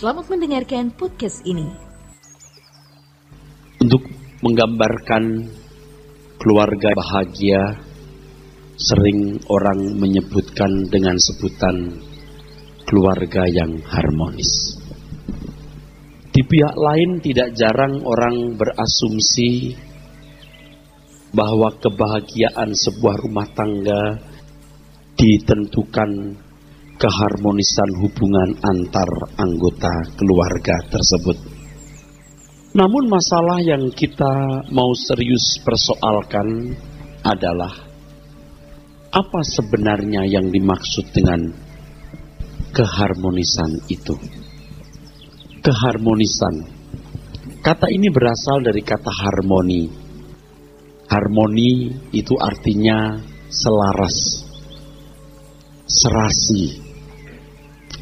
Selamat mendengarkan podcast ini. Untuk menggambarkan keluarga bahagia, sering orang menyebutkan dengan sebutan keluarga yang harmonis. Di pihak lain tidak jarang orang berasumsi bahwa kebahagiaan sebuah rumah tangga ditentukan keharmonisan hubungan antar anggota keluarga tersebut. Namun masalah yang kita mau serius persoalkan adalah apa sebenarnya yang dimaksud dengan keharmonisan itu. Keharmonisan. Kata ini berasal dari kata harmoni. Harmoni itu artinya selaras, serasi,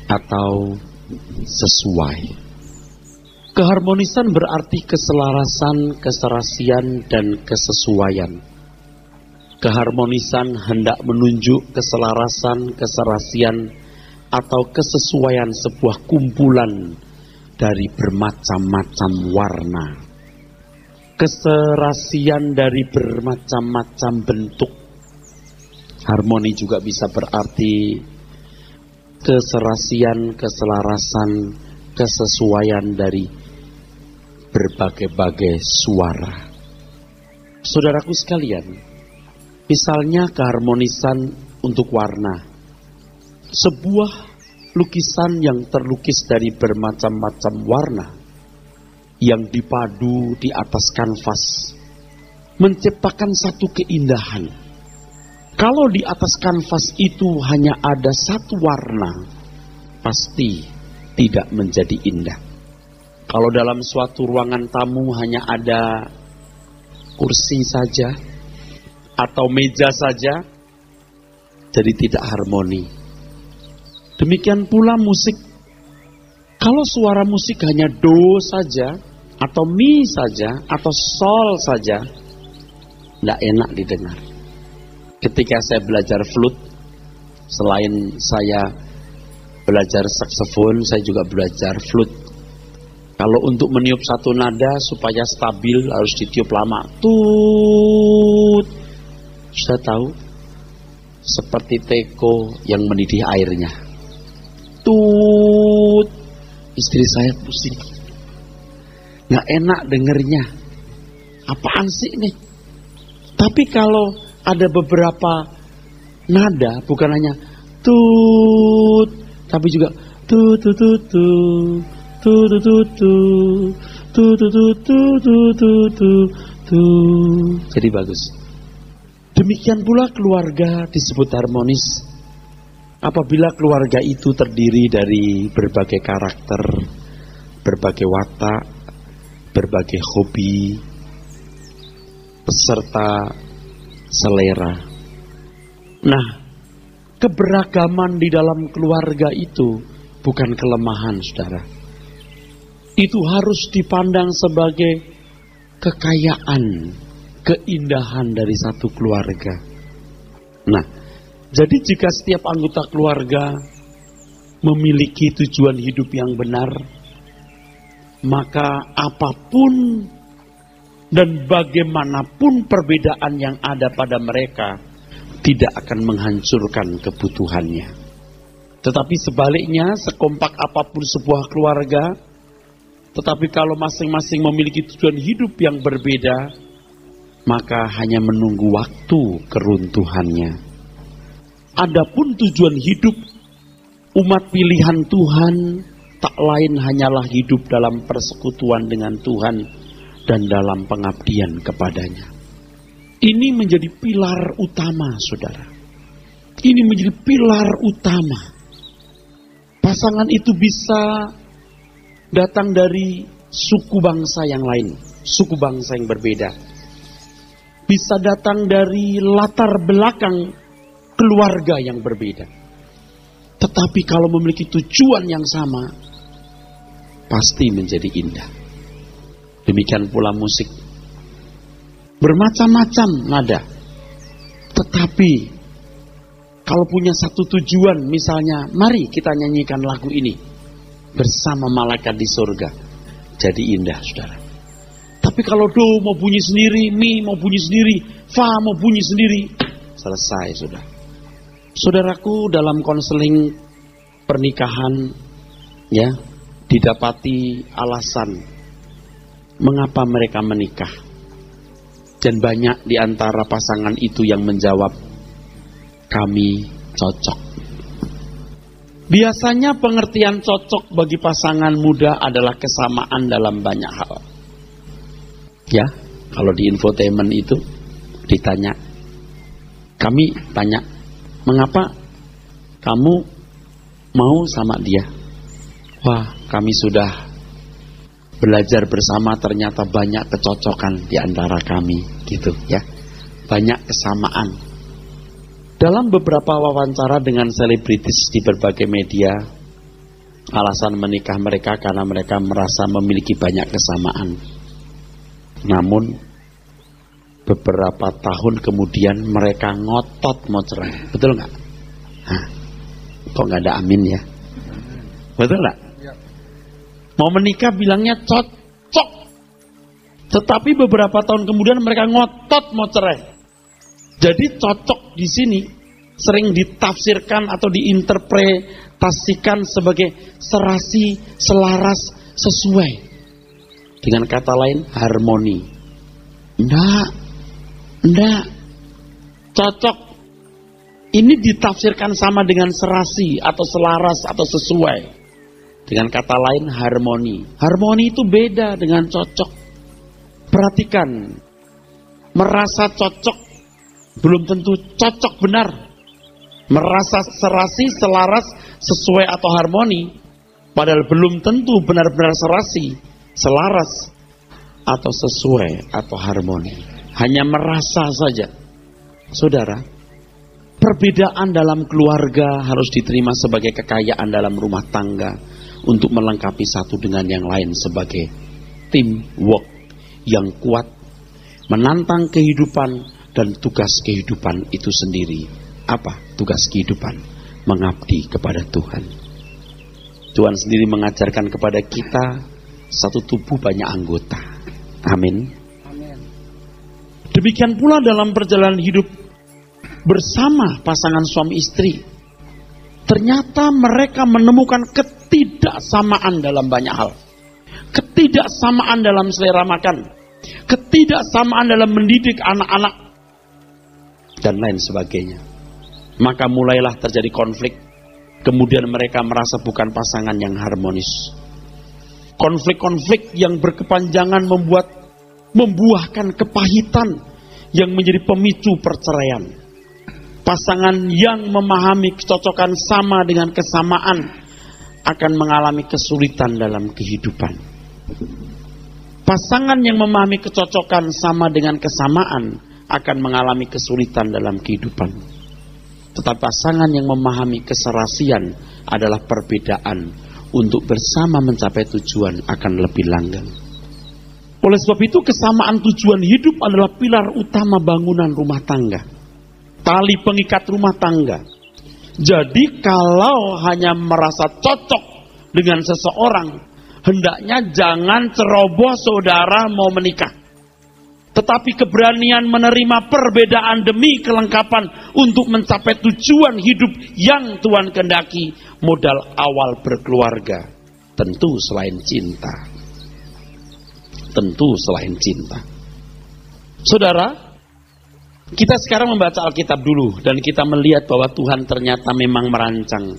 atau sesuai. Keharmonisan berarti keselarasan, keserasian, dan kesesuaian. Keharmonisan hendak menunjuk keselarasan, keserasian, atau kesesuaian sebuah kumpulan dari bermacam-macam warna. Keserasian dari bermacam-macam bentuk. Harmoni juga bisa berarti keserasian, keselarasan, kesesuaian dari berbagai-bagai suara. Saudaraku sekalian, misalnya keharmonisan untuk warna. Sebuah lukisan yang terlukis dari bermacam-macam warna yang dipadu di atas kanvas menciptakan satu keindahan. Kalau di atas kanvas itu hanya ada satu warna, pasti tidak menjadi indah. Kalau dalam suatu ruangan tamu hanya ada kursi saja atau meja saja, jadi tidak harmoni. Demikian pula musik. Kalau suara musik hanya do saja, atau mi saja, atau sol saja, tidak enak didengar. Ketika saya belajar flute, selain saya belajar saksofon, saya juga belajar flute. Kalau untuk meniup satu nada supaya stabil harus ditiup lama. Tut. Sudah tahu? Seperti teko yang mendidih airnya. Tut. Istri saya pusing. Nggak enak dengernya. Apaan sih nih? Tapi kalau ada beberapa nada, bukan hanya tut, tapi juga tut tut tut tut tut tut tut tut tut tut. Jadi bagus. Demikian pula keluarga disebut harmonis apabila keluarga itu terdiri dari berbagai karakter, berbagai watak, berbagai hobi, peserta selera. Nah, keberagaman di dalam keluarga itu bukan kelemahan, saudara. Itu harus dipandang sebagai kekayaan, keindahan dari satu keluarga. Nah, jadi jika setiap anggota keluarga memiliki tujuan hidup yang benar, maka apapun dan bagaimanapun perbedaan yang ada pada mereka tidak akan menghancurkan kebutuhannya. Tetapi sebaliknya, sekompak apapun sebuah keluarga, tetapi kalau masing-masing memiliki tujuan hidup yang berbeda, maka hanya menunggu waktu keruntuhannya. Adapun tujuan hidup umat pilihan Tuhan tak lain hanyalah hidup dalam persekutuan dengan Tuhan dan dalam pengabdian kepadanya. Ini menjadi pilar utama, saudara. Ini menjadi pilar utama. Pasangan itu bisa datang dari suku bangsa yang lain, suku bangsa yang berbeda. Bisa datang dari latar belakang keluarga yang berbeda. Tetapi kalau memiliki tujuan yang sama, pasti menjadi indah. Demikian pula musik. Bermacam-macam nada. Tetapi kalau punya satu tujuan, misalnya mari kita nyanyikan lagu ini. bersama malaikat di surga. Jadi indah, saudara. Tapi kalau do mau bunyi sendiri, mi mau bunyi sendiri, fa mau bunyi sendiri, selesai, saudara. Saudaraku, dalam konseling pernikahan, ya, didapati alasan mengapa mereka menikah. Dan banyak di antara pasangan itu yang menjawab, kami cocok. Biasanya pengertian cocok bagi pasangan muda adalah kesamaan dalam banyak hal. Ya, kalau di infotainment itu ditanya, kami tanya, mengapa kamu mau sama dia? Wah, kami sudah belajar bersama, ternyata banyak kecocokan di antara kami, gitu ya. Banyak kesamaan. Dalam beberapa wawancara dengan selebritis di berbagai media, alasan menikah mereka karena mereka merasa memiliki banyak kesamaan. Namun beberapa tahun kemudian mereka ngotot mau cerai. Betul nggak? Hah, kok nggak ada amin ya? Betul nggak? Mau menikah bilangnya cocok, tetapi beberapa tahun kemudian mereka ngotot mau cerai. Jadi cocok di sini sering ditafsirkan atau diinterpretasikan sebagai serasi, selaras, sesuai. Dengan kata lain, harmoni. Enggak. Cocok ini ditafsirkan sama dengan serasi atau selaras atau sesuai. Dengan kata lain, harmoni. Harmoni itu beda dengan cocok. Perhatikan, merasa cocok belum tentu cocok benar. Merasa serasi, selaras, sesuai atau harmoni, padahal belum tentu benar-benar serasi, selaras, atau sesuai atau harmoni. Hanya merasa saja. Saudara, perbedaan dalam keluarga harus diterima sebagai kekayaan dalam rumah tangga, untuk melengkapi satu dengan yang lain sebagai teamwork yang kuat, menantang kehidupan dan tugas kehidupan itu sendiri. Apa tugas kehidupan? Mengabdi kepada Tuhan. Tuhan sendiri mengajarkan kepada kita, satu tubuh banyak anggota. Amin. Demikian pula dalam perjalanan hidup bersama pasangan suami istri. Ternyata mereka menemukan ketidaksamaan dalam banyak hal. Ketidaksamaan dalam selera makan. Ketidaksamaan dalam mendidik anak-anak. Dan lain sebagainya. Maka mulailah terjadi konflik. Kemudian mereka merasa bukan pasangan yang harmonis. Konflik-konflik yang berkepanjangan membuahkan kepahitan yang menjadi pemicu perceraian. Pasangan yang memahami kecocokan sama dengan kesamaan akan mengalami kesulitan dalam kehidupan. Pasangan yang memahami kecocokan sama dengan kesamaan akan mengalami kesulitan dalam kehidupan. Tetapi pasangan yang memahami keserasian adalah perbedaan untuk bersama mencapai tujuan akan lebih langgeng. Oleh sebab itu kesamaan tujuan hidup adalah pilar utama bangunan rumah tangga. Tali pengikat rumah tangga. Jadi kalau hanya merasa cocok dengan seseorang, hendaknya jangan ceroboh saudara mau menikah. Tetapi keberanian menerima perbedaan demi kelengkapan untuk mencapai tujuan hidup yang Tuhan kehendaki, modal awal berkeluarga. Tentu selain cinta. Tentu selain cinta. Saudara, kita sekarang membaca Alkitab dulu dan kita melihat bahwa Tuhan ternyata memang merancang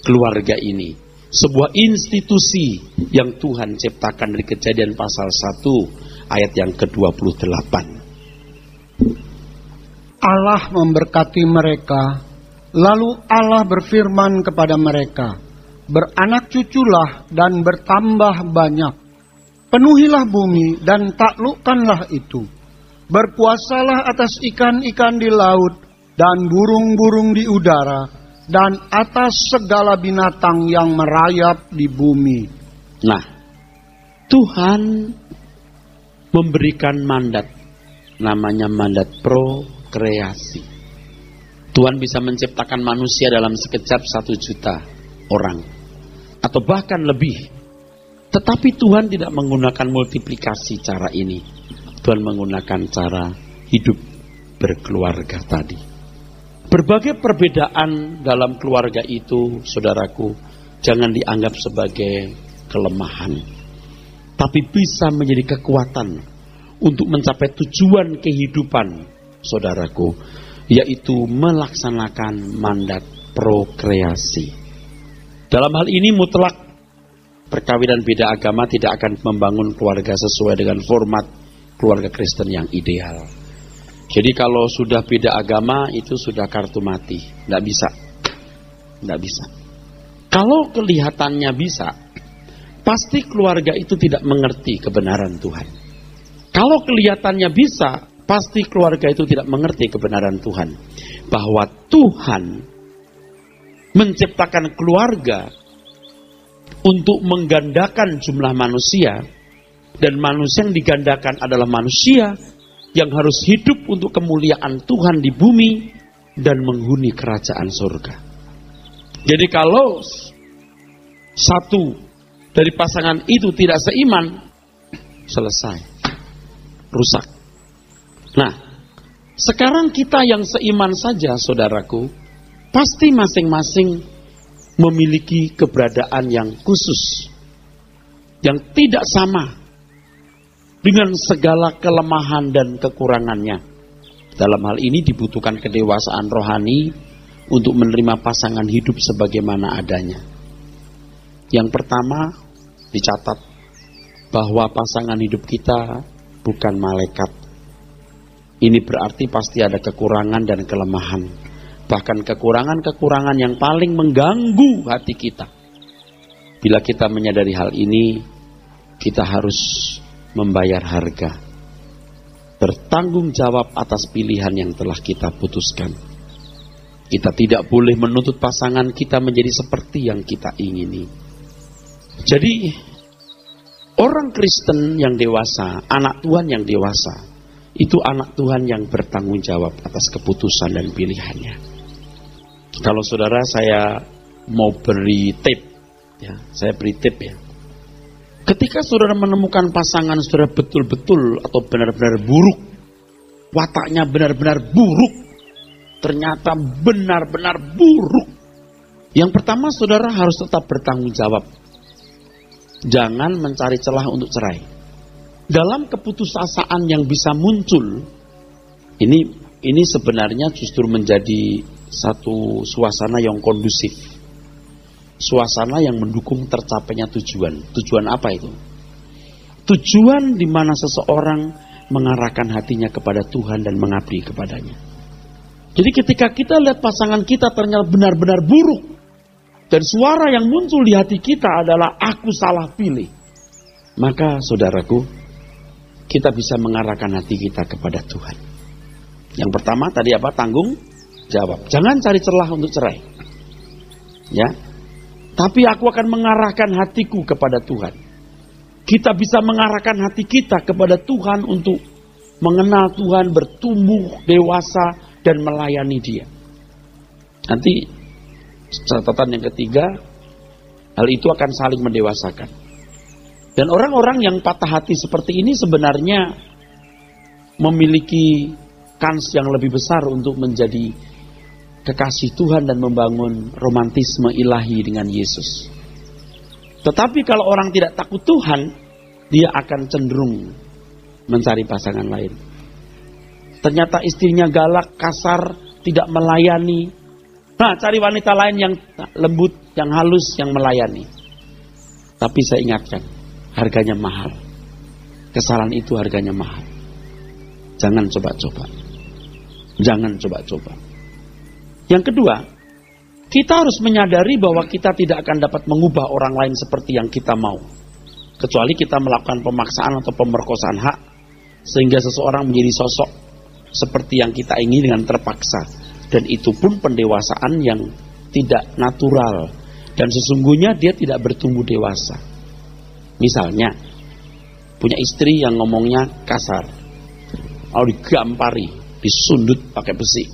keluarga ini. Sebuah institusi yang Tuhan ciptakan dari Kejadian pasal 1 ayat yang ke-28. Allah memberkati mereka, lalu Allah berfirman kepada mereka, beranak cuculah dan bertambah banyak. Penuhilah bumi dan taklukkanlah itu. Berkuasalah atas ikan-ikan di laut dan burung-burung di udara dan atas segala binatang yang merayap di bumi. Nah, Tuhan memberikan mandat, namanya mandat prokreasi. Tuhan bisa menciptakan manusia dalam sekejap 1 juta orang. atau bahkan lebih. Tetapi Tuhan tidak menggunakan multiplikasi cara ini. Tuhan menggunakan cara hidup berkeluarga tadi. Berbagai perbedaan dalam keluarga itu, saudaraku, jangan dianggap sebagai kelemahan, tapi bisa menjadi kekuatan untuk mencapai tujuan kehidupan, saudaraku, yaitu melaksanakan mandat prokreasi. Dalam hal ini mutlak perkawinan beda agama tidak akan membangun keluarga sesuai dengan format keluarga Kristen yang ideal. Jadi kalau sudah beda agama itu sudah kartu mati, tidak bisa. Kalau kelihatannya bisa, pasti keluarga itu tidak mengerti kebenaran Tuhan. Kalau kelihatannya bisa, pasti keluarga itu tidak mengerti kebenaran Tuhan. Bahwa Tuhan menciptakan keluarga untuk menggandakan jumlah manusia, dan manusia yang digandakan adalah manusia yang harus hidup untuk kemuliaan Tuhan di bumi dan menghuni kerajaan surga. Jadi kalau satu dari pasangan itu tidak seiman, selesai, rusak. Nah, sekarang kita yang seiman saja, saudaraku, pasti masing-masing memiliki keberadaan yang khusus, yang tidak sama dengan segala kelemahan dan kekurangannya. Dalam hal ini dibutuhkan kedewasaan rohani untuk menerima pasangan hidup sebagaimana adanya. Yang pertama, dicatat bahwa pasangan hidup kita bukan malaikat. Ini berarti pasti ada kekurangan dan kelemahan. Bahkan kekurangan-kekurangan yang paling mengganggu hati kita. Bila kita menyadari hal ini, kita harus membayar harga. Bertanggung jawab atas pilihan yang telah kita putuskan. Kita tidak boleh menuntut pasangan kita menjadi seperti yang kita ingini. Jadi, orang Kristen yang dewasa, anak Tuhan yang dewasa, itu anak Tuhan yang bertanggung jawab atas keputusan dan pilihannya. Kalau saudara saya mau beri tip, ya, saya beri tip ya. Ketika saudara menemukan pasangan saudara betul-betul atau benar-benar buruk, wataknya benar-benar buruk, ternyata benar-benar buruk. Yang pertama saudara harus tetap bertanggung jawab. Jangan mencari celah untuk cerai. Dalam keputusasaan yang bisa muncul, ini sebenarnya justru menjadi satu suasana yang kondusif. Suasana yang mendukung tercapainya tujuan. Tujuan apa itu? Tujuan di mana seseorang mengarahkan hatinya kepada Tuhan dan mengabdi kepadanya. Jadi ketika kita lihat pasangan kita ternyata benar-benar buruk, dan suara yang muncul di hati kita adalah aku salah pilih, maka saudaraku, kita bisa mengarahkan hati kita kepada Tuhan. Yang pertama tadi apa? Tanggung jawab. Jangan cari celah untuk cerai. Ya. Tapi aku akan mengarahkan hatiku kepada Tuhan. Kita bisa mengarahkan hati kita kepada Tuhan untuk mengenal Tuhan, bertumbuh dewasa dan melayani Dia. Nanti catatan yang ketiga, hal itu akan saling mendewasakan. Dan orang-orang yang patah hati seperti ini sebenarnya memiliki kans yang lebih besar untuk menjadi kekasih Tuhan dan membangun romantisme ilahi dengan Yesus. Tetapi kalau orang tidak takut Tuhan, dia akan cenderung mencari pasangan lain. Ternyata istrinya galak, kasar, tidak melayani. Nah, cari wanita lain yang lembut, yang halus, yang melayani. Tapi saya ingatkan, harganya mahal. Kesalahan itu harganya mahal. Jangan coba-coba. Jangan coba-coba. Yang kedua, kita harus menyadari bahwa kita tidak akan dapat mengubah orang lain seperti yang kita mau. Kecuali kita melakukan pemaksaan atau pemerkosaan hak, sehingga seseorang menjadi sosok seperti yang kita ingin dengan terpaksa. Dan itu pun pendewasaan yang tidak natural. Dan sesungguhnya dia tidak bertumbuh dewasa. Misalnya, punya istri yang ngomongnya kasar. Lalu digampari, disundut pakai besi.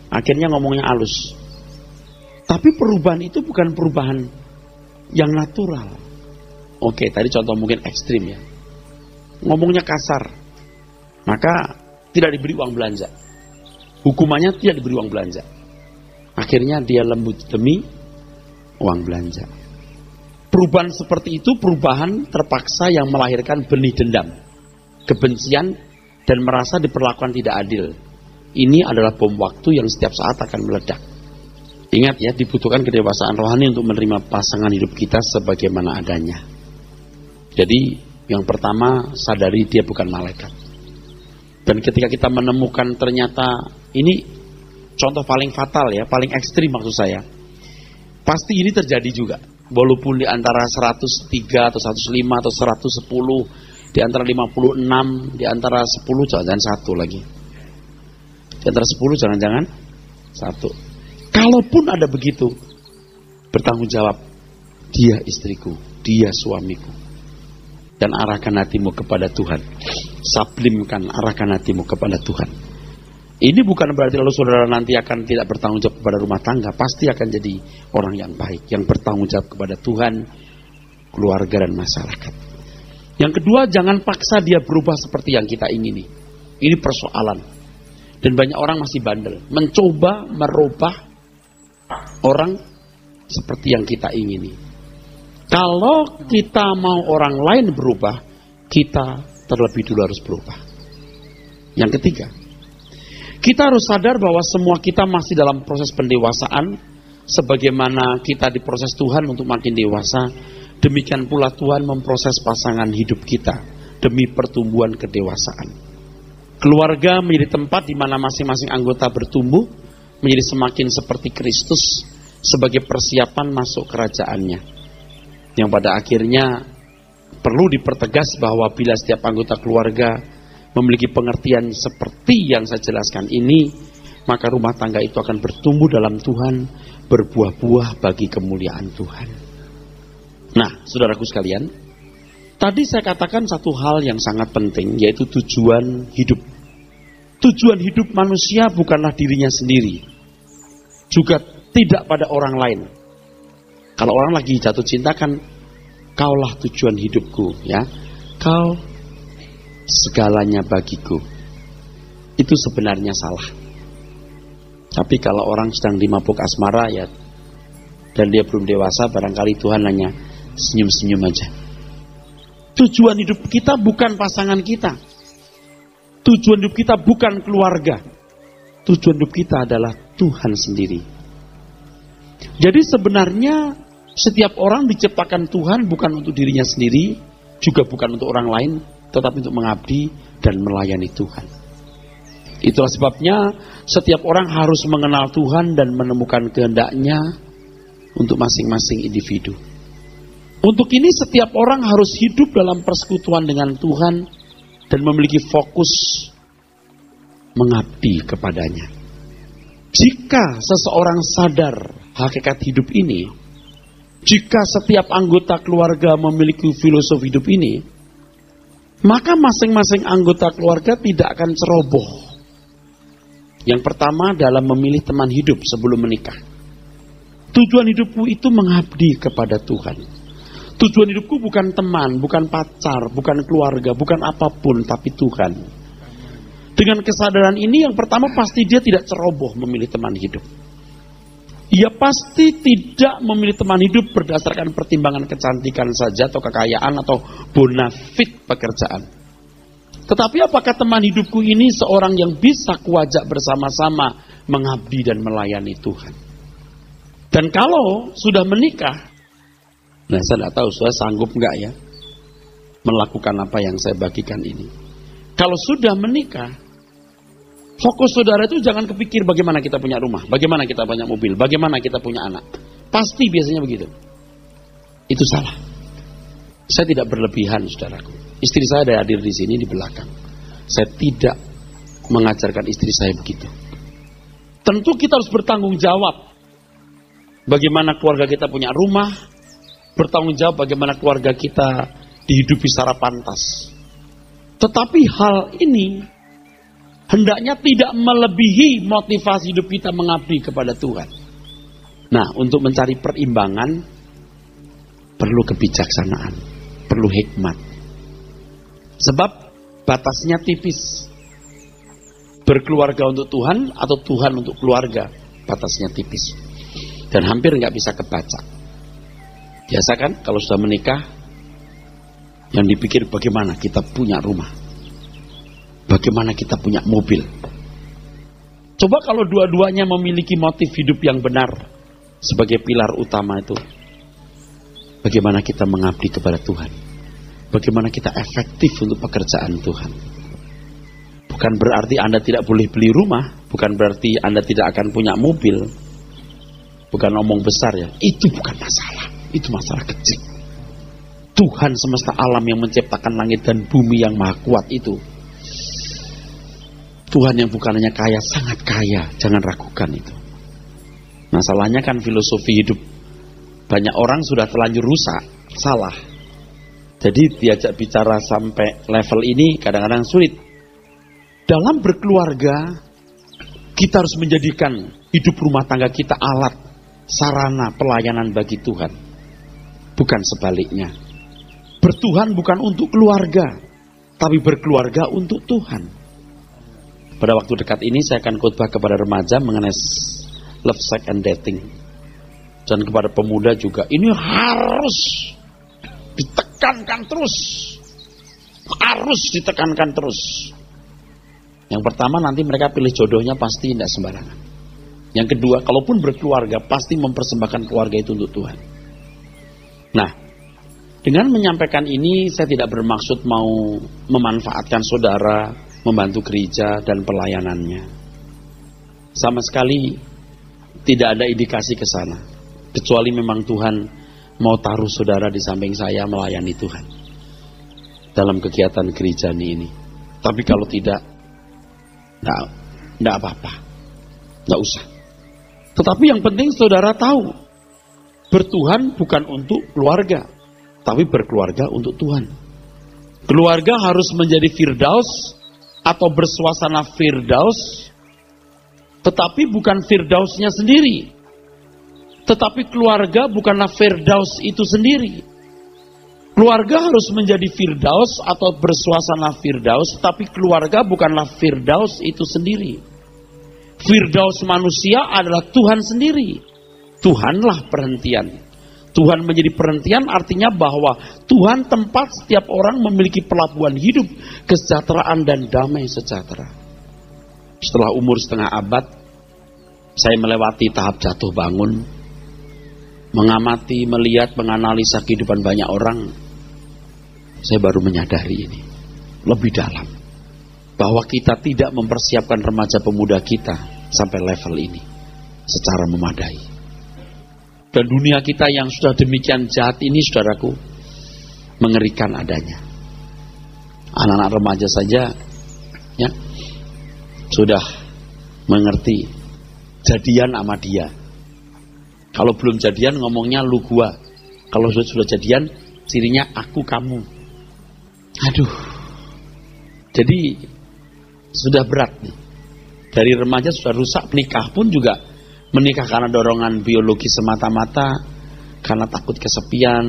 Akhirnya ngomongnya halus. Tapi perubahan itu bukan perubahan yang natural. Oke, tadi contoh mungkin ekstrim ya. Ngomongnya kasar, maka tidak diberi uang belanja. Hukumannya tidak diberi uang belanja. Akhirnya dia lembut demi uang belanja. Perubahan seperti itu perubahan terpaksa yang melahirkan benih dendam, kebencian, dan merasa diperlakukan tidak adil. Ini adalah bom waktu yang setiap saat akan meledak. Ingat ya, dibutuhkan kedewasaan rohani untuk menerima pasangan hidup kita sebagaimana adanya. Jadi, yang pertama, sadari dia bukan malaikat. Dan ketika kita menemukan ternyata, ini contoh paling fatal ya, paling ekstrim maksud saya. Pasti ini terjadi juga. Walaupun di antara 103 atau 105 atau 110, di antara 56, di antara 10, jangan-jangan satu lagi. Di antara 10, jangan-jangan satu. Kalaupun ada begitu, bertanggung jawab, dia istriku, dia suamiku. Dan arahkan hatimu kepada Tuhan. Sublimkan, arahkan hatimu kepada Tuhan. Ini bukan berarti lalu saudara nanti akan tidak bertanggung jawab kepada rumah tangga. Pasti akan jadi orang yang baik, yang bertanggung jawab kepada Tuhan, keluarga, dan masyarakat. Yang kedua, jangan paksa dia berubah seperti yang kita ingini. Ini persoalan. Dan banyak orang masih bandel, mencoba merubah orang seperti yang kita ingini. Kalau kita mau orang lain berubah, kita terlebih dulu harus berubah. Yang ketiga, kita harus sadar bahwa semua kita masih dalam proses pendewasaan. Sebagaimana kita diproses Tuhan untuk makin dewasa, demikian pula Tuhan memproses pasangan hidup kita demi pertumbuhan kedewasaan. Keluarga menjadi tempat di mana masing-masing anggota bertumbuh menjadi semakin seperti Kristus sebagai persiapan masuk kerajaannya. Yang pada akhirnya perlu dipertegas bahwa bila setiap anggota keluarga memiliki pengertian seperti yang saya jelaskan ini, maka rumah tangga itu akan bertumbuh dalam Tuhan, berbuah-buah bagi kemuliaan Tuhan. Nah, saudaraku sekalian, tadi saya katakan satu hal yang sangat penting, yaitu tujuan hidup. Tujuan hidup manusia bukanlah dirinya sendiri, juga tidak pada orang lain. Kalau orang lagi jatuh cinta kan, kaulah tujuan hidupku, ya. Kau segalanya bagiku. Itu sebenarnya salah. Tapi kalau orang sedang dimabuk asmara ya, dan dia belum dewasa, barangkali Tuhan hanya senyum-senyum aja. Tujuan hidup kita bukan pasangan kita. Tujuan hidup kita bukan keluarga. Tujuan hidup kita adalah Tuhan sendiri. Jadi sebenarnya setiap orang diciptakan Tuhan bukan untuk dirinya sendiri, juga bukan untuk orang lain, tetapi untuk mengabdi dan melayani Tuhan. Itulah sebabnya setiap orang harus mengenal Tuhan dan menemukan kehendak-Nya untuk masing-masing individu. Untuk ini setiap orang harus hidup dalam persekutuan dengan Tuhan dan memiliki fokus mengabdi kepadanya. Jika seseorang sadar hakikat hidup ini, jika setiap anggota keluarga memiliki filosofi hidup ini, maka masing-masing anggota keluarga tidak akan ceroboh. Yang pertama dalam memilih teman hidup sebelum menikah. Tujuan hidupku itu mengabdi kepada Tuhan. Tujuan hidupku bukan teman, bukan pacar, bukan keluarga, bukan apapun, tapi Tuhan. Dengan kesadaran ini yang pertama pasti dia tidak ceroboh memilih teman hidup. Ia pasti tidak memilih teman hidup berdasarkan pertimbangan kecantikan saja atau kekayaan atau bonafit pekerjaan. Tetapi apakah teman hidupku ini seorang yang bisa kuajak bersama-sama mengabdi dan melayani Tuhan? Dan kalau sudah menikah, nah saya tidak tahu saya sanggup enggak ya melakukan apa yang saya bagikan ini. Kalau sudah menikah, fokus saudara itu jangan kepikir bagaimana kita punya rumah, bagaimana kita punya mobil, bagaimana kita punya anak. Pasti biasanya begitu. Itu salah. Saya tidak berlebihan, saudaraku. Istri saya ada hadir di sini di belakang. Saya tidak mengajarkan istri saya begitu. Tentu kita harus bertanggung jawab. Bagaimana keluarga kita punya rumah, bertanggung jawab bagaimana keluarga kita dihidupi secara pantas. Tetapi hal ini hendaknya tidak melebihi motivasi hidup kita mengabdi kepada Tuhan. Nah, untuk mencari perimbangan, perlu kebijaksanaan, perlu hikmat. Sebab batasnya tipis. Berkeluarga untuk Tuhan atau Tuhan untuk keluarga, batasnya tipis. Dan hampir nggak bisa kebaca. Biasa kan kalau sudah menikah, yang dipikir bagaimana kita punya rumah, bagaimana kita punya mobil. Coba kalau dua-duanya memiliki motif hidup yang benar sebagai pilar utama itu, bagaimana kita mengabdi kepada Tuhan, bagaimana kita efektif untuk pekerjaan Tuhan. Bukan berarti Anda tidak boleh beli rumah, bukan berarti Anda tidak akan punya mobil, bukan omong besar ya, itu bukan masalah, itu masalah kecil. Tuhan semesta alam yang menciptakan langit dan bumi yang maha kuat itu, Tuhan yang bukan hanya kaya, sangat kaya, jangan ragukan itu. Masalahnya kan filosofi hidup banyak orang sudah terlanjur rusak, salah. Jadi diajak bicara sampai level ini kadang-kadang sulit. Dalam berkeluarga, kita harus menjadikan hidup rumah tangga kita alat, sarana pelayanan bagi Tuhan. Bukan sebaliknya. Bertuhan bukan untuk keluarga, tapi berkeluarga untuk Tuhan. Pada waktu dekat ini saya akan khotbah kepada remaja mengenai love, sex, and dating. Dan kepada pemuda juga, ini harus ditekankan terus. Harus ditekankan terus. Yang pertama, nanti mereka pilih jodohnya pasti tidak sembarangan. Yang kedua, kalaupun berkeluarga, pasti mempersembahkan keluarga itu untuk Tuhan. Nah, dengan menyampaikan ini, saya tidak bermaksud mau memanfaatkan saudara, membantu gereja dan pelayanannya. Sama sekali tidak ada indikasi ke sana. Kecuali memang Tuhan mau taruh saudara di samping saya melayani Tuhan dalam kegiatan gereja ini. Tapi kalau tidak, enggak apa-apa. Enggak usah. Tetapi yang penting saudara tahu, bertuhan bukan untuk keluarga, tapi berkeluarga untuk Tuhan. Keluarga harus menjadi firdaus atau bersuasana firdaus, tetapi bukan firdausnya sendiri. Tetapi keluarga bukanlah firdaus itu sendiri. Keluarga harus menjadi firdaus atau bersuasana firdaus, tapi keluarga bukanlah firdaus itu sendiri. Firdaus manusia adalah Tuhan sendiri. Tuhanlah perhentian. Tuhan menjadi perhentian artinya bahwa Tuhan tempat setiap orang memiliki pelabuhan hidup, kesejahteraan dan damai sejahtera. Setelah umur setengah abad, saya melewati tahap jatuh bangun, mengamati, melihat, menganalisa kehidupan banyak orang. Saya baru menyadari ini lebih dalam, bahwa kita tidak mempersiapkan remaja pemuda kita sampai level ini secara memadai. Dan dunia kita yang sudah demikian jahat ini, saudaraku, mengerikan adanya. Anak-anak remaja saja ya sudah mengerti jadian sama dia. Kalau belum jadian ngomongnya lu gua. Kalau sudah jadian cirinya aku kamu. Aduh. Jadi sudah berat nih. Dari remaja sudah rusak, menikah pun juga menikah karena dorongan biologi semata-mata, karena takut kesepian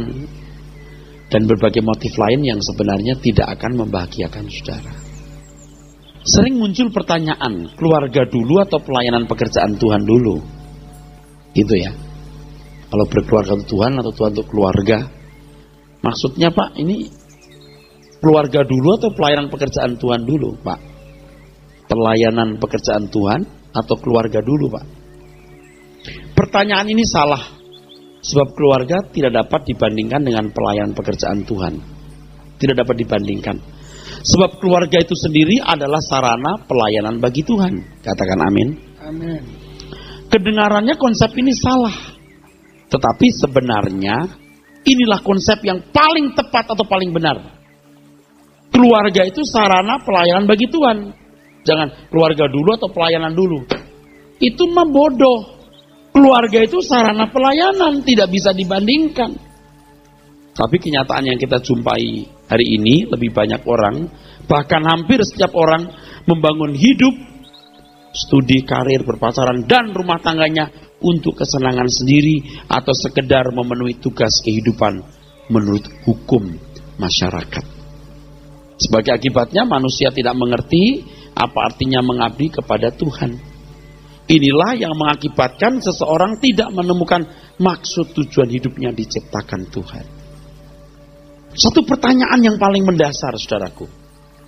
dan berbagai motif lain yang sebenarnya tidak akan membahagiakan saudara. Sering muncul pertanyaan, keluarga dulu atau pelayanan pekerjaan Tuhan dulu? Gitu ya. Kalau berkeluarga untuk Tuhan atau Tuhan untuk keluarga? Maksudnya Pak, ini keluarga dulu atau pelayanan pekerjaan Tuhan dulu, Pak? Pelayanan pekerjaan Tuhan atau keluarga dulu, Pak? Pertanyaan ini salah. Sebab keluarga tidak dapat dibandingkan dengan pelayanan pekerjaan Tuhan. Tidak dapat dibandingkan. Sebab keluarga itu sendiri adalah sarana pelayanan bagi Tuhan. Katakan amin. Amin. Kedengarannya konsep ini salah. Tetapi sebenarnya inilah konsep yang paling tepat atau paling benar. Keluarga itu sarana pelayanan bagi Tuhan. Jangan keluarga dulu atau pelayanan dulu. Itu membodoh. Keluarga itu sarana pelayanan, tidak bisa dibandingkan. Tapi kenyataan yang kita jumpai hari ini, lebih banyak orang, bahkan hampir setiap orang membangun hidup, studi, karir, berpacaran, dan rumah tangganya untuk kesenangan sendiri atau sekedar memenuhi tugas kehidupan menurut hukum masyarakat. Sebagai akibatnya manusia tidak mengerti apa artinya mengabdi kepada Tuhan. Inilah yang mengakibatkan seseorang tidak menemukan maksud tujuan hidupnya diciptakan Tuhan. Satu pertanyaan yang paling mendasar, saudaraku,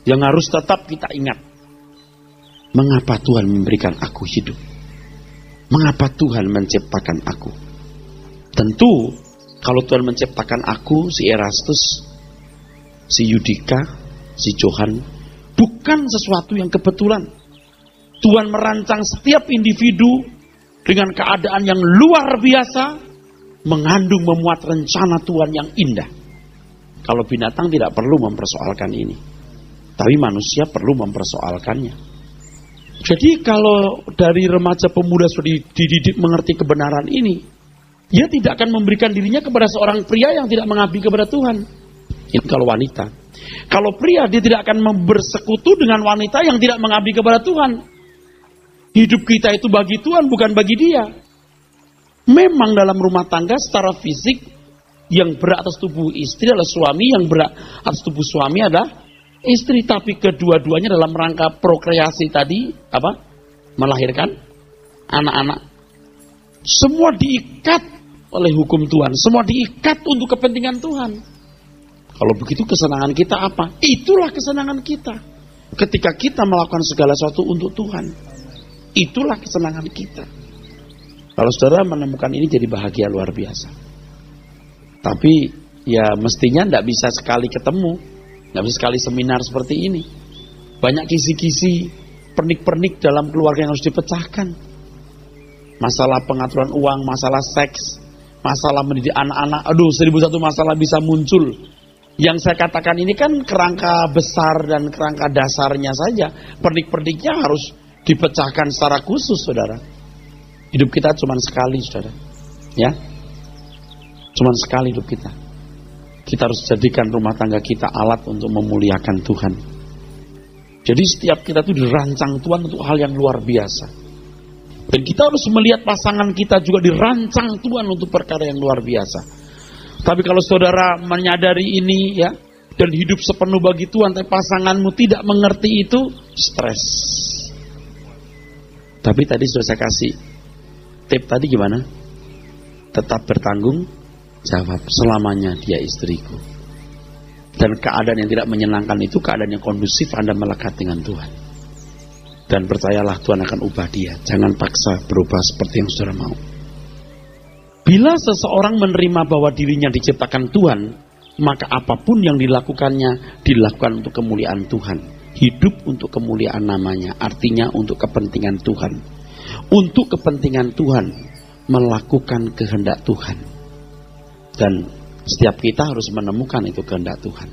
yang harus tetap kita ingat. Mengapa Tuhan memberikan aku hidup? Mengapa Tuhan menciptakan aku? Tentu, kalau Tuhan menciptakan aku, si Erastus, si Yudika, si Johan, bukan sesuatu yang kebetulan. Tuhan merancang setiap individu dengan keadaan yang luar biasa, mengandung memuat rencana Tuhan yang indah. Kalau binatang tidak perlu mempersoalkan ini, tapi manusia perlu mempersoalkannya. Jadi kalau dari remaja pemuda sudah dididik mengerti kebenaran ini, dia tidak akan memberikan dirinya kepada seorang pria yang tidak mengabdi kepada Tuhan. Itu kalau wanita. Kalau pria, dia tidak akan bersekutu dengan wanita yang tidak mengabdi kepada Tuhan. Hidup kita itu bagi Tuhan, bukan bagi dia. Memang dalam rumah tangga secara fisik, yang berat atas tubuh istri adalah suami, yang berat atas tubuh suami adalah istri. Tapi kedua-duanya dalam rangka prokreasi tadi, melahirkan anak-anak. Semua diikat oleh hukum Tuhan, semua diikat untuk kepentingan Tuhan. Kalau begitu kesenangan kita apa? Itulah kesenangan kita. Ketika kita melakukan segala sesuatu untuk Tuhan, itulah kesenangan kita. Kalau saudara menemukan ini jadi bahagia luar biasa. Tapi ya mestinya tidak bisa sekali ketemu, tidak bisa sekali seminar seperti ini. Banyak kisi-kisi, pernik-pernik dalam keluarga yang harus dipecahkan. Masalah pengaturan uang, masalah seks, masalah mendidik anak-anak. Aduh, 1001 masalah bisa muncul. Yang saya katakan ini kan kerangka besar dan kerangka dasarnya saja. Pernik-perniknya harus dipecahkan secara khusus, saudara. Hidup kita cuma sekali, saudara. Ya, cuma sekali hidup kita. Kita harus jadikan rumah tangga kita alat untuk memuliakan Tuhan. Jadi setiap kita itu dirancang Tuhan untuk hal yang luar biasa. Dan kita harus melihat pasangan kita juga dirancang Tuhan untuk perkara yang luar biasa. Tapi kalau saudara menyadari ini ya, dan hidup sepenuh bagi Tuhan, tapi pasanganmu tidak mengerti itu, stres. Tapi tadi sudah saya kasih tip tadi gimana? Tetap bertanggung jawab, selamanya dia istriku. Dan keadaan yang tidak menyenangkan itu keadaan yang kondusif Anda melekat dengan Tuhan. Dan percayalah Tuhan akan ubah dia. Jangan paksa berubah seperti yang saudara mau. Bila seseorang menerima bahwa dirinya diciptakan Tuhan, maka apapun yang dilakukannya, dilakukan untuk kemuliaan Tuhan. Hidup untuk kemuliaan namanya, artinya untuk kepentingan Tuhan. Untuk kepentingan Tuhan, melakukan kehendak Tuhan. Dan setiap kita harus menemukan itu kehendak Tuhan.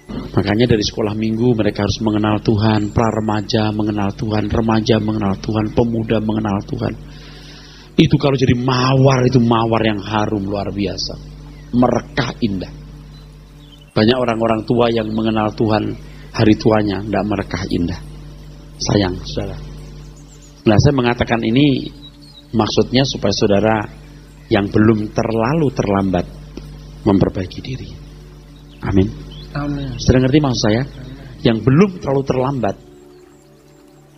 Makanya dari sekolah minggu mereka harus mengenal Tuhan, pra-remaja mengenal Tuhan, remaja mengenal Tuhan, pemuda mengenal Tuhan. Itu kalau jadi mawar, itu mawar yang harum luar biasa. Merekah indah. Banyak orang-orang tua yang mengenal Tuhan, hari tuanya tidak merekah indah. Sayang, saudara. Nah, saya mengatakan ini maksudnya supaya saudara yang belum terlalu terlambat memperbaiki diri. Amin. Amin. Saudara ngerti maksud saya? Yang belum terlalu terlambat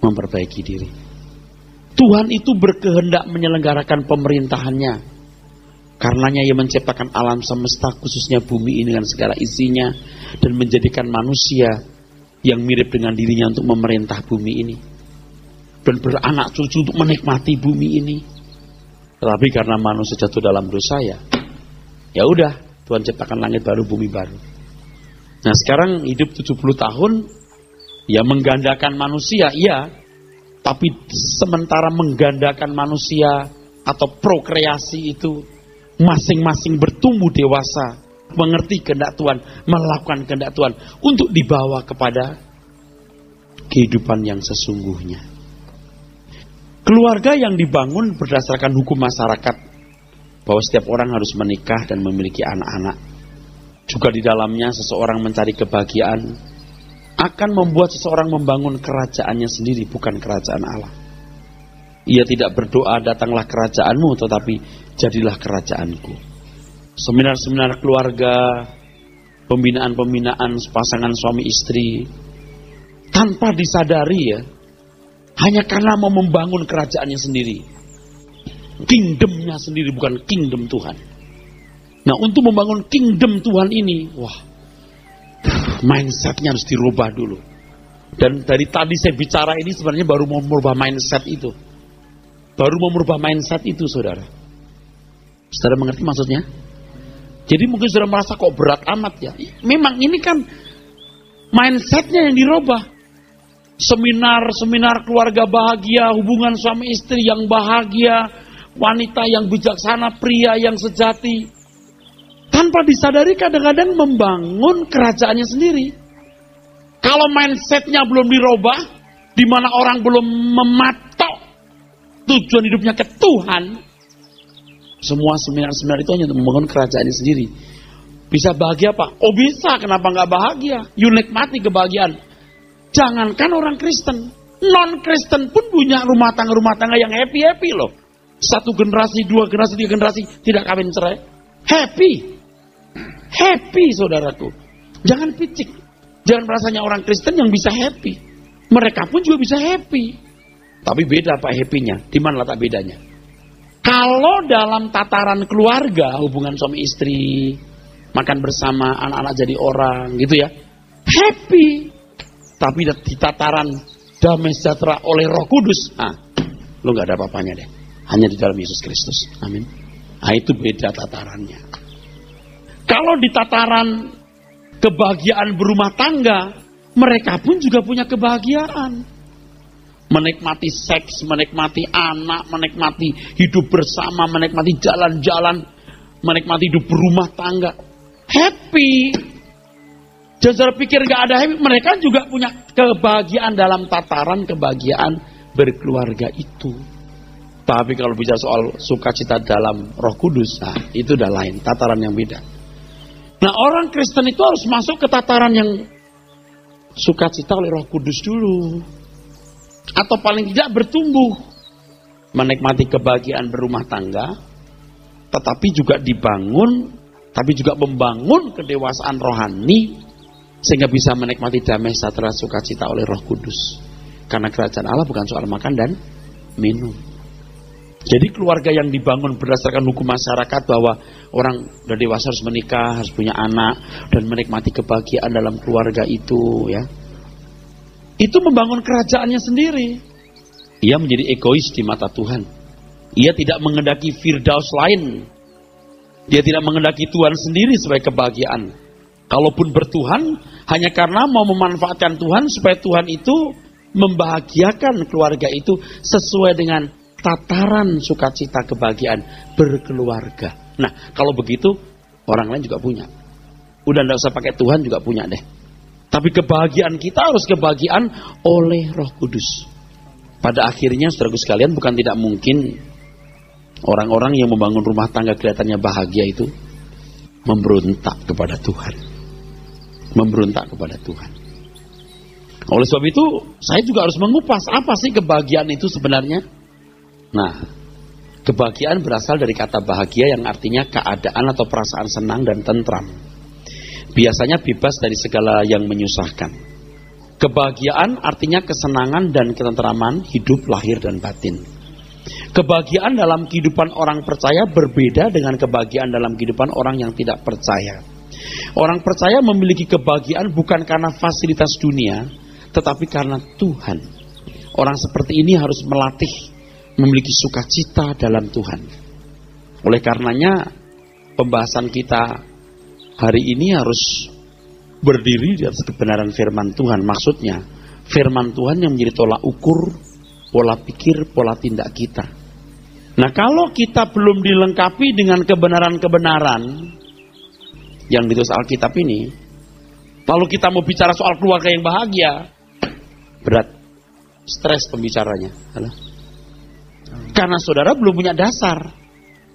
memperbaiki diri. Tuhan itu berkehendak menyelenggarakan pemerintahannya. Karenanya ia menciptakan alam semesta, khususnya bumi ini dengan segala isinya, dan menjadikan manusia yang mirip dengan dirinya untuk memerintah bumi ini. Dan beranak cucu untuk menikmati bumi ini. Tetapi karena manusia jatuh dalam dosa ya udah, Tuhan ciptakan langit baru, bumi baru. Nah sekarang hidup 70 tahun, ya menggandakan manusia, iya. Tapi sementara menggandakan manusia atau prokreasi itu, masing-masing bertumbuh dewasa, mengerti kehendak Tuhan, melakukan kehendak Tuhan, untuk dibawa kepada kehidupan yang sesungguhnya. Keluarga yang dibangun berdasarkan hukum masyarakat, bahwa setiap orang harus menikah dan memiliki anak-anak. Juga di dalamnya seseorang mencari kebahagiaan, akan membuat seseorang membangun kerajaannya sendiri, bukan kerajaan Allah. Ia tidak berdoa, datanglah kerajaanmu, tetapi jadilah kerajaanku. seminar-seminar keluarga, pembinaan-pembinaan pasangan suami istri, tanpa disadari ya, hanya karena mau membangun kerajaannya sendiri, kingdomnya sendiri, bukan kingdom Tuhan. Nah, untuk membangun kingdom Tuhan ini, wah, mindsetnya harus dirubah dulu. Dan dari tadi saya bicara ini sebenarnya baru mau merubah mindset itu. Baru mau merubah mindset itu, saudara. Saudara mengerti maksudnya? Jadi mungkin saudara merasa kok berat amat ya. Memang ini kan mindsetnya yang dirubah. Seminar keluarga bahagia, hubungan suami istri yang bahagia, wanita yang bijaksana, pria yang sejati. Tanpa disadari kadang-kadang membangun kerajaannya sendiri. Kalau mindsetnya belum dirubah, di mana orang belum mematok tujuan hidupnya ke Tuhan, semua seminar-seminar itu hanya untuk membangun kerajaannya sendiri. Bisa bahagia Pak? Oh bisa, kenapa nggak bahagia? You nikmati kebahagiaan. Jangankan orang Kristen, non-Kristen pun punya rumah tangga yang happy-happy loh. 1 generasi, 2 generasi, 3 generasi tidak kawin cerai. Happy saudaraku. Jangan picik. Jangan merasanya orang Kristen yang bisa happy. Mereka pun juga bisa happy. Tapi beda Pak happy-nya. Di mana letak bedanya? Kalau dalam tataran keluarga, hubungan suami istri, makan bersama, anak-anak jadi orang gitu ya, happy. Tapi di tataran damai sejahtera oleh Roh Kudus, lo gak ada apa-apanya deh. Hanya di dalam Yesus Kristus. Amin. Nah itu beda tatarannya. Kalau di tataran kebahagiaan berumah tangga, mereka pun juga punya kebahagiaan. Menikmati seks, menikmati anak, menikmati hidup bersama, menikmati jalan-jalan, menikmati hidup berumah tangga. Happy. Jangan pikir gak ada happy, mereka juga punya kebahagiaan dalam tataran kebahagiaan berkeluarga itu. Tapi kalau bicara soal sukacita dalam Roh Kudus, itu udah lain, tataran yang beda. Nah orang Kristen itu harus masuk ke tataran yang sukacita oleh Roh Kudus dulu. Atau paling tidak bertumbuh. Menikmati kebahagiaan berumah tangga, tetapi juga dibangun, tapi juga membangun kedewasaan rohani, sehingga bisa menikmati damai sejahtera sukacita oleh Roh Kudus. Karena kerajaan Allah bukan soal makan dan minum. Jadi keluarga yang dibangun berdasarkan hukum masyarakat bahwa orang udah dewasa harus menikah, harus punya anak, dan menikmati kebahagiaan dalam keluarga itu ya. Itu membangun kerajaannya sendiri. Ia menjadi egois di mata Tuhan. Ia tidak mengendaki firdaus lain. Dia tidak mengendaki Tuhan sendiri sebagai kebahagiaan. Kalaupun bertuhan, hanya karena mau memanfaatkan Tuhan supaya Tuhan itu membahagiakan keluarga itu sesuai dengan tataran sukacita kebahagiaan berkeluarga. Nah, kalau begitu orang lain juga punya. Udah enggak usah pakai Tuhan juga punya deh. Tapi kebahagiaan kita harus kebahagiaan oleh Roh Kudus. Pada akhirnya saudaraku sekalian, bukan tidak mungkin orang-orang yang membangun rumah tangga kelihatannya bahagia itu memberontak kepada Tuhan. Memberontak kepada Tuhan. Oleh sebab itu, saya juga harus mengupas apa sih kebahagiaan itu sebenarnya. Nah, kebahagiaan berasal dari kata bahagia yang artinya keadaan atau perasaan senang dan tentram. Biasanya bebas dari segala yang menyusahkan. Kebahagiaan artinya kesenangan dan ketentraman hidup lahir dan batin. Kebahagiaan dalam kehidupan orang percaya berbeda dengan kebahagiaan dalam kehidupan orang yang tidak percaya. Orang percaya memiliki kebahagiaan bukan karena fasilitas dunia, tetapi karena Tuhan. Orang seperti ini harus melatih memiliki sukacita dalam Tuhan. Oleh karenanya, pembahasan kita hari ini harus berdiri di atas kebenaran firman Tuhan. Maksudnya, firman Tuhan yang menjadi tolak ukur, pola pikir, pola tindak kita. Nah, kalau kita belum dilengkapi dengan kebenaran-kebenaran yang ditulis Alkitab ini, lalu kita mau bicara soal keluarga yang bahagia, berat, stres pembicaranya. Karena saudara belum punya dasar.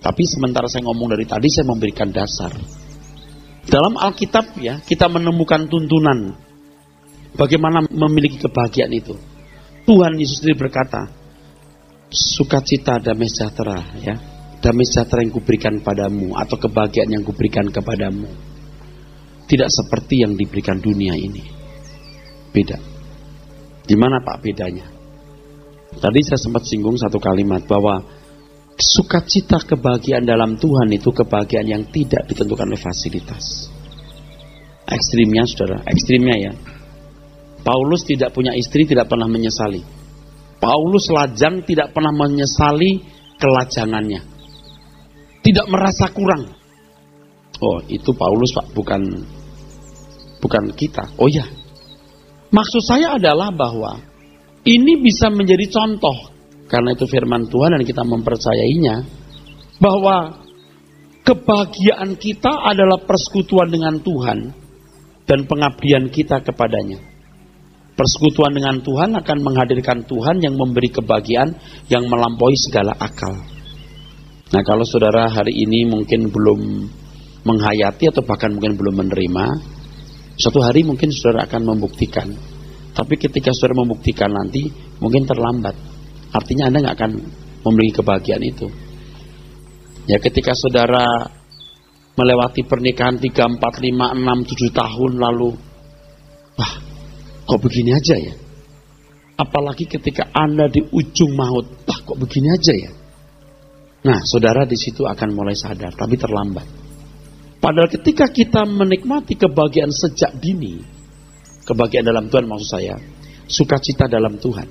Tapi sementara saya ngomong dari tadi, saya memberikan dasar. Dalam Alkitab ya, kita menemukan tuntunan bagaimana memiliki kebahagiaan itu. Tuhan Yesus sendiri berkata, sukacita damai sejahtera ya. damai sejahtera yang kuberikan padamu atau kebahagiaan yang kuberikan kepadamu tidak seperti yang diberikan dunia ini. Beda. Gimana Pak bedanya? Tadi saya sempat singgung satu kalimat bahwa sukacita kebahagiaan dalam Tuhan itu kebahagiaan yang tidak ditentukan oleh fasilitas. Ekstrimnya saudara, ekstrimnya ya. Paulus tidak punya istri, tidak pernah menyesali. Paulus lajang, tidak pernah menyesali kelajangannya. Tidak merasa kurang. Oh, itu Paulus Pak, bukan kita. Oh ya. Maksud saya adalah bahwa ini bisa menjadi contoh, karena itu firman Tuhan dan kita mempercayainya, bahwa kebahagiaan kita adalah persekutuan dengan Tuhan dan pengabdian kita kepadanya. Persekutuan dengan Tuhan akan menghadirkan Tuhan yang memberi kebahagiaan yang melampaui segala akal. Nah, kalau saudara hari ini mungkin belum menghayati atau bahkan mungkin belum menerima, suatu hari mungkin saudara akan membuktikan. Tapi ketika saudara membuktikan nanti, mungkin terlambat. Artinya Anda nggak akan memiliki kebahagiaan itu. Ya, ketika saudara melewati pernikahan 3, 4, 5, 6, 7 tahun lalu, wah, kok begini aja ya? Apalagi ketika Anda di ujung maut, wah, kok begini aja ya? Nah, saudara di situ akan mulai sadar, tapi terlambat. Padahal ketika kita menikmati kebahagiaan sejak dini, kebahagiaan dalam Tuhan maksud saya, sukacita dalam Tuhan,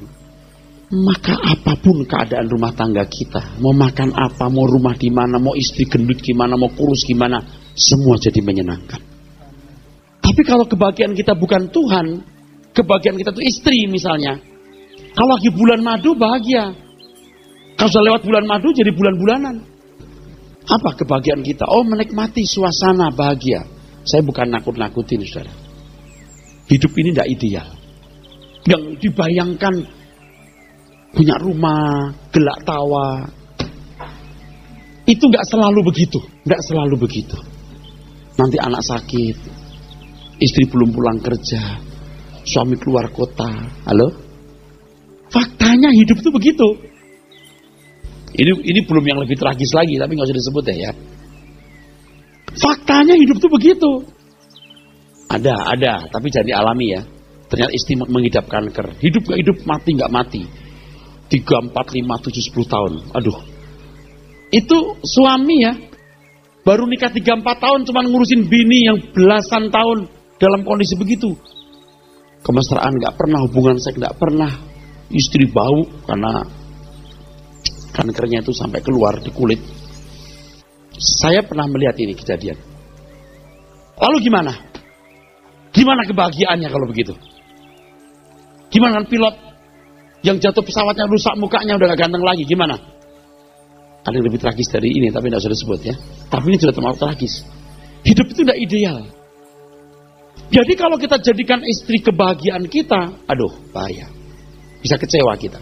maka apapun keadaan rumah tangga kita, mau makan apa, mau rumah di mana, mau istri gendut gimana, mau kurus gimana, semua jadi menyenangkan. Tapi kalau kebahagiaan kita bukan Tuhan, kebahagiaan kita itu istri misalnya, kalau lagi bulan madu bahagia, kalau sudah lewat bulan madu jadi bulan-bulanan. Apa kebahagiaan kita? Oh, menikmati suasana bahagia. Saya bukan nakut-nakutin saudara. Hidup ini tidak ideal. Yang dibayangkan punya rumah, gelak tawa. Itu nggak selalu begitu. Nggak selalu begitu. Nanti anak sakit, istri belum pulang kerja, suami keluar kota. Halo? Faktanya hidup itu begitu. Ini belum yang lebih tragis lagi, tapi nggak usah disebut ya. Faktanya hidup itu begitu. Ada, tapi jangan dialami ya. Ternyata istri mengidap kanker. Hidup gak hidup, mati gak mati. 3, 4, 5, 7, 10 tahun. Aduh. Itu suami ya. Baru nikah 3, 4 tahun cuman ngurusin bini yang belasan tahun dalam kondisi begitu. Kemesraan gak pernah, hubungan seks gak pernah. Istri bau karena kankernya itu sampai keluar di kulit. Saya pernah melihat ini kejadian. Lalu gimana? Gimana kebahagiaannya kalau begitu? Gimana pilot yang jatuh pesawatnya rusak mukanya udah gak ganteng lagi? Gimana? Ada yang lebih tragis dari ini, tapi tidak usah disebut ya. Tapi ini sudah terlalu tragis. Hidup itu tidak ideal. Jadi kalau kita jadikan istri kebahagiaan kita, aduh bahaya. Bisa kecewa kita.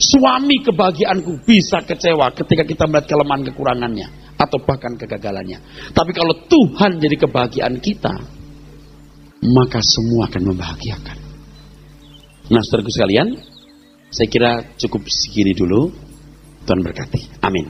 Suami kebahagiaanku bisa kecewa ketika kita melihat kelemahan kekurangannya atau bahkan kegagalannya. Tapi kalau Tuhan jadi kebahagiaan kita, maka semua akan membahagiakan. Nah, saudaraku sekalian, saya kira cukup segini dulu. Tuhan berkati. Amin.